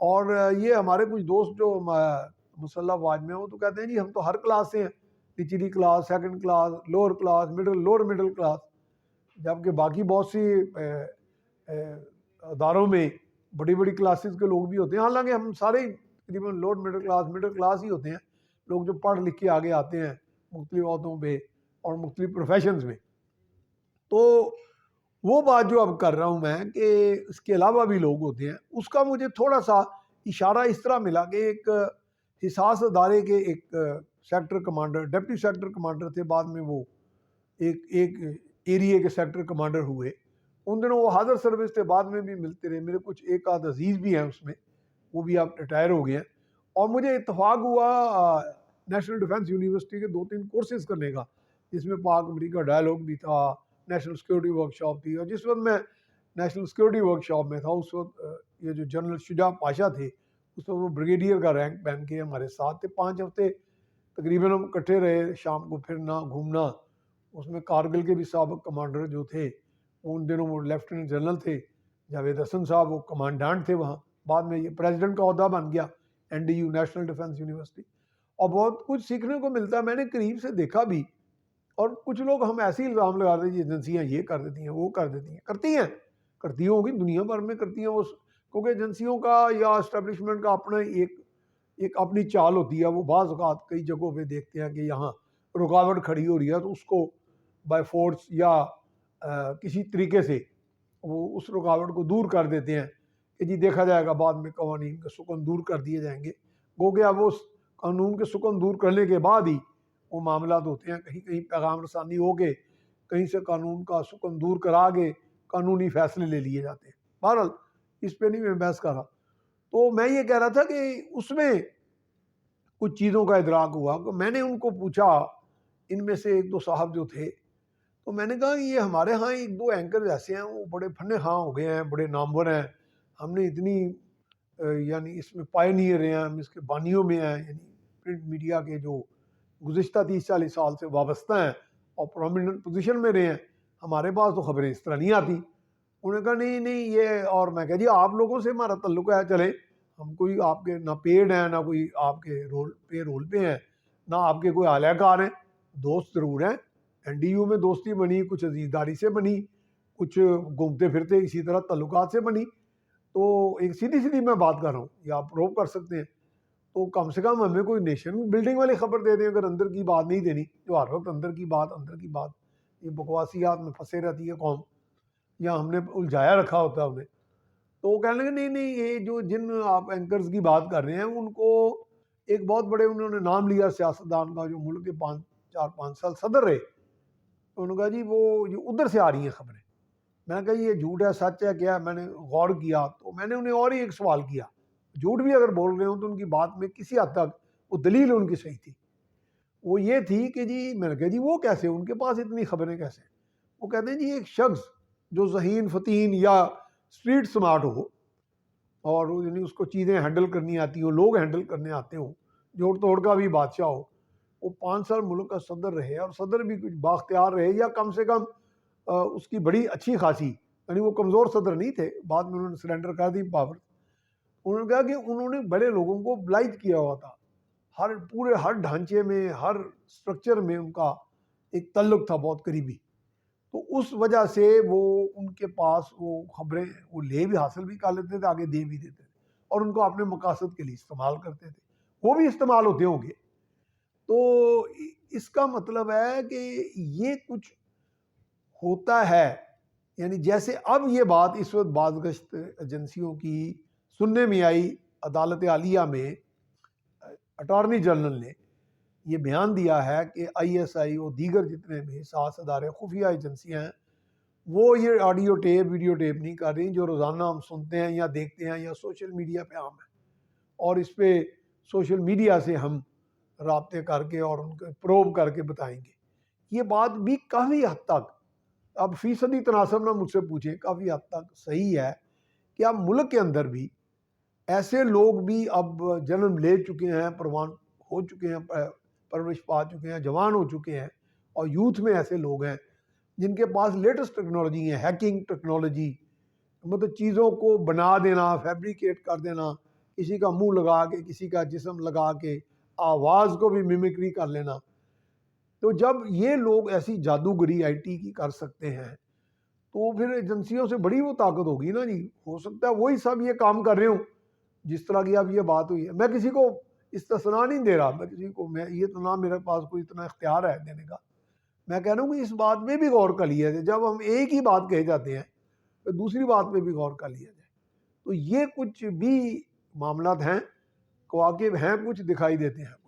اور یہ ہمارے کچھ دوست جو مسلح افواج میں ہیں وہ تو کہتے ہیں جی ہم تو ہر کلاس سے ہیں، نچلی class, second class, lower class, lower middle class, جبکہ باقی بہت سی اداروں میں بڑی بڑی کلاسز کے لوگ بھی ہوتے ہیں، حالانکہ ہم سارے تقریباً لوور مڈل کلاس ہی ہوتے ہیں، لوگ جو پڑھ لکھ کے آگے آتے ہیں مختلف عہدوں پہ اور مختلف پروفیشنز میں۔ تو وہ بات جو اب کر رہا ہوں میں کہ اس کے علاوہ بھی لوگ ہوتے ہیں، اس کا مجھے تھوڑا سا اشارہ اس طرح ملا کہ ایک حساس ادارے کے ایک sector commander, deputy sector commander تھے، بعد میں وہ ایک ایریے کے سیکٹر کمانڈر ہوئے، ان دنوں وہ حاضر سروس تھے، بعد میں بھی ملتے رہے، میرے کچھ ایک آدھ عزیز بھی ہیں اس میں، وہ بھی اب ریٹائر ہو گئے ہیں، اور مجھے اتفاق ہوا نیشنل ڈیفنس یونیورسٹی کے 2-3 کورسز کرنے کا، جس میں پاک امریکہ ڈائیلاگ بھی تھا، نیشنل سیکورٹی ورکشاپ تھی، اور جس وقت میں نیشنل سیکورٹی ورکشاپ میں تھا اس وقت یہ جو جنرل شجاع پاشا تھے اس وقت وہ بریگیڈیئر کا رینک پہن کے ہمارے ساتھ تھے، 5 ہفتے تقریباً ہم اکٹھے رہے، شام کو پھرنا گھومنا، اس میں کارگل کے بھی سابق کمانڈر جو تھے ان دنوں وہ لیفٹیننٹ جنرل تھے، جاوید حسن صاحب وہ کمانڈانٹ تھے وہاں، بعد میں یہ پریزیڈنٹ کا عہدہ بن گیا NDU نیشنل ڈیفنس یونیورسٹی، اور بہت کچھ سیکھنے کو ملتا ہے، میں نے قریب سے دیکھا بھی، اور کچھ لوگ ہم ایسے ہی الزام لگا دیتے ہیں ایجنسیاں یہ کر دیتی ہیں وہ کر دیتی ہیں، کرتی ہوں گی، دنیا بھر میں کرتی ہیں وہ، کیونکہ ایجنسیوں کا یا اسٹیبلشمنٹ کا اپنا ایک اپنی چال ہوتی ہے، وہ بعض اوقات کئی جگہوں پہ دیکھتے ہیں کہ یہاں رکاوٹ کھڑی ہو رہی ہے تو اس کو بائی فورس یا کسی طریقے سے وہ اس رکاوٹ کو دور کر دیتے ہیں کہ جی دیکھا جائے گا بعد میں قوانین کے سکن دور کر دیے جائیں گے، گو کہ اب اس قانون کے سکن دور کرنے کے بعد ہی وہ معاملات ہوتے ہیں، کہیں کہیں پیغام رسانی ہو کے کہیں سے قانون کا سکن دور کرا کے قانونی فیصلے لے لیے جاتے ہیں۔ بہرحال اس پہ نہیں میں بحث کر رہا، تو میں یہ کہہ رہا تھا کہ اس میں کچھ چیزوں کا ادراک ہوا کہ میں نے ان کو پوچھا، ان میں سے 1-2 صاحب جو تھے، تو میں نے کہا کہ یہ ہمارے ہاں 1-2 اینکرز ایسے ہیں وہ بڑے فن خواں ہو گئے ہیں، بڑے نامور ہیں، ہم نے اتنی یعنی اس میں پائنیئر ہیں، ہم اس کے بانیوں میں ہیں، یعنی پرنٹ میڈیا کے جو گزشتہ 30-40 سال سے وابستہ ہیں اور پرومیننٹ پوزیشن میں رہے ہیں، ہمارے پاس تو خبریں اس طرح نہیں آتی۔ انہوں نے کہا نہیں یہ، اور میں کہا جی آپ لوگوں سے ہمارا تعلق ہے، چلیں ہم کوئی آپ کے نہ پیڈ ہیں نہ کوئی آپ کے رول پہ ہیں، نہ آپ کے کوئی اعلی کار ہیں، دوست ضرور ہیں، NDU میں دوستی بنی، کچھ عزیزداری سے بنی، کچھ گھومتے پھرتے اسی طرح تعلقات سے بنی، تو ایک سیدھی میں بات کر رہا ہوں، یا آپ پروو کر سکتے ہیں، تو کم سے کم ہمیں کوئی نیشن بلڈنگ والی خبر دے دیں، اگر اندر کی بات نہیں دینی، جو ہر وقت اندر کی بات یہ بکواسیات میں پھنسے رہتی ہے قوم، یا ہم نے الجھایا رکھا ہوتا ہے انہیں، تو وہ کہنے لگے نہیں یہ جو جن آپ اینکرز کی بات کر رہے ہیں ان کو ایک بہت بڑے انہوں نے نام لیا سیاستدان کا جو ملک کے 4-5 سال صدر رہے، تو انہوں نے کہا جی وہ یہ ادھر سے آ رہی ہیں خبریں، میں نے کہا یہ جھوٹ ہے سچ ہے کیا ہے، میں نے غور کیا تو میں نے انہیں اور ہی ایک سوال کیا، جھوٹ بھی اگر بول رہے ہوں تو ان کی بات میں کسی حد تک وہ دلیل ان کی صحیح تھی، وہ یہ تھی کہ جی میں نے کہا جی وہ کیسے ان کے پاس اتنی خبریں کیسے، وہ کہتے ہیں جی ایک شخص جو ذہین فتین یا اسٹریٹ سمارٹ ہو اور یعنی اس کو چیزیں ہینڈل کرنی آتی ہوں، لوگ ہینڈل کرنے آتے ہوں، جوڑ توڑ کا بھی بادشاہ ہو، وہ 5 سال ملک کا صدر رہے اور صدر بھی کچھ بااختیار رہے، یا کم سے کم اس کی بڑی اچھی خاصی، یعنی وہ کمزور صدر نہیں تھے، بعد میں انہوں نے سرنڈر کر دی پاور، انہوں نے کہا کہ انہوں نے بڑے لوگوں کو بلائٹ کیا ہوا تھا، ہر ڈھانچے میں، ہر سٹرکچر میں ان کا ایک تعلق تھا بہت قریبی، تو اس وجہ سے وہ ان کے پاس وہ خبریں وہ لے بھی حاصل بھی کر لیتے تھے، آگے دے بھی دیتے تھے، اور ان کو اپنے مقاصد کے لیے استعمال کرتے تھے، وہ بھی استعمال ہوتے ہوں گے، تو اس کا مطلب ہے کہ یہ کچھ ہوتا ہے، یعنی جیسے اب یہ بات اس وقت بازگشت ایجنسیوں کی سننے میں آئی، عدالت عالیہ میں اٹارنی جنرل نے یہ بیان دیا ہے کہ ISI اور دیگر جتنے بھی حساس ادارے خفیہ ایجنسیاں ہیں وہ یہ آڈیو ٹیپ ویڈیو ٹیپ نہیں کر رہی جو روزانہ ہم سنتے ہیں یا دیکھتے ہیں یا سوشل میڈیا پہ عام ہے، اور اس پہ سوشل میڈیا سے ہم رابطے کر کے اور ان کو پروب کر کے بتائیں گے، یہ بات بھی کافی حد تک، اب فیصدی تناسب نہ مجھ سے پوچھیں، کافی حد تک صحیح ہے کہ اب ملک کے اندر بھی ایسے لوگ بھی اب جنم لے چکے ہیں، پروان ہو چکے ہیں، پرورش پا چکے ہیں، جوان ہو چکے ہیں، اور یوتھ میں ایسے لوگ ہیں جن کے پاس لیٹسٹ ٹیکنالوجی ہے، ہیکنگ ٹیکنالوجی، مطلب چیزوں کو بنا دینا، فیبریکیٹ کر دینا، کسی کا منہ لگا کے، کسی کا جسم لگا کے، آواز کو بھی میمکری کر لینا. تو جب یہ لوگ ایسی جادوگری آئی ٹی کی کر سکتے ہیں تو پھر ایجنسیوں سے بڑی وہ طاقت ہوگی نا جی. ہو سکتا ہے وہی سب یہ کام کر رہے ہوں جس طرح کی اب یہ بات ہوئی ہے. میں کسی کو استثنا نہیں دے رہا، میں کسی کو یہ تو نہ میرے پاس کوئی اتنا اختیار ہے دینے کا. میں کہہ رہا ہوں کہ اس بات میں بھی غور کر لیا جائے. جب ہم ایک ہی بات کہے جاتے ہیں تو دوسری بات پہ بھی غور کر لیا جائے. تو یہ کچھ بھی معاملات ہیں، کواکب ہیں، کچھ دکھائی دیتے ہیں.